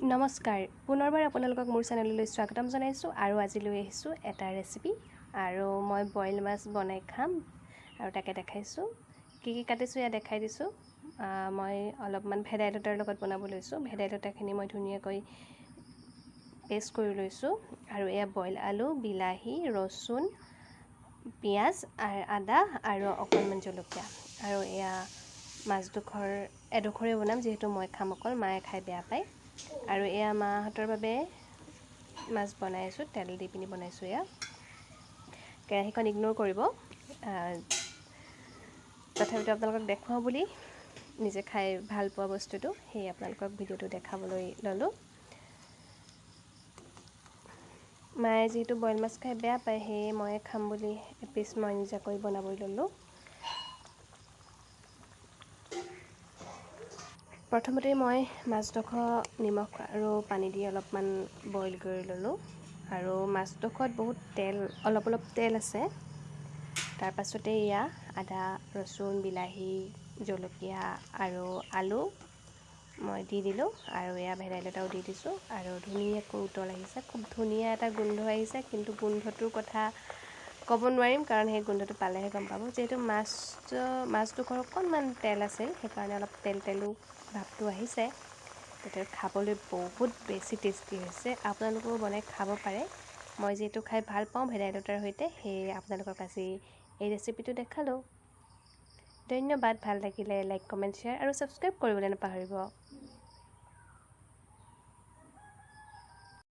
নমস্কাৰ, পুনৰবাৰ আপোনালোকক মোৰ চেনেললৈ স্বাগতম জনাইছোঁ আৰু আজি লৈ আহিছোঁ এটা ৰেচিপি আৰু মই বইল মাছ বনাই খাম আৰু তাকে দেখাইছোঁ। কি কাটিছোঁ এয়া দেখাই দিছোঁ। মই অলপমান ভেদাইলতাৰ লগত বনাব লৈছোঁ। ভেদাইলতাখিনি মই ধুনীয়াকৈ পেষ্ট কৰি লৈছোঁ আৰু এয়া বইল আলু, বিলাহী, ৰচুন, পিঁয়াজ আৰু আদা আৰু অকণমান জলকীয়া আৰু এয়া এডোখৰে বনাম যিহেতু মই খাম অকল, মায়ে খাই বেয়া পায়। আৰু এয়া মাহঁতৰ বাবে মাছ বনাই আছোঁ, তেল দি পিনি বনাইছোঁ। এয়া কেৰাহীখন ইগন'ৰ কৰিব, তথাপিতো আপোনালোকক দেখুৱাওঁ বুলি নিজে খাই ভাল পোৱা বস্তুটো সেয়ে আপোনালোকক ভিডিঅ'টো দেখাবলৈ ল'লোঁ। মায়ে যিহেতু বইল মাছ খাই বেয়া পায় সেয়ে মই খাম বুলি এপিচ মই নিজাকৈ বনাবলৈ ল'লোঁ। প্ৰথমতে মই মাছডোখৰ নিমখ আৰু পানী দি অলপমান বইল কৰি ল'লোঁ আৰু মাছডোখৰত বহুত অলপ তেল আছে। তাৰ পাছতে এয়া আদা, ৰচুন, বিলাহী, জলকীয়া আৰু আলু মই দি দিলোঁ আৰু এয়া ভেদাইলতাও দি দিছোঁ আৰু ধুনীয়াকৈ উতল আহিছে। খুব ধুনীয়া এটা গোন্ধ আহিছে, কিন্তু গোন্ধটোৰ কথা ক'ব নোৱাৰিম কাৰণ সেই গোন্ধটো পালেহে গম পাব। যিহেতু মাছডোখৰ অকণমান তেল আছিল সেইকাৰণে অলপ তেলো ভাৱটো আহিছে। তেতিয়া খাবলৈ বহুত বেছি টেষ্টি হৈছে। আপোনালোকেও বনাই খাব পাৰে। মই যিহেতু খাই ভাল পাওঁ ভেদাইলতাৰ সৈতে, সেয়ে আপোনালোকক আজি এই ৰেচিপিটো দেখালোঁ। ধন্যবাদ। ভাল লাগিলে লাইক, কমেণ্ট, শ্বেয়াৰ আৰু ছাবস্ক্ৰাইব কৰিবলৈ নাপাহৰিব।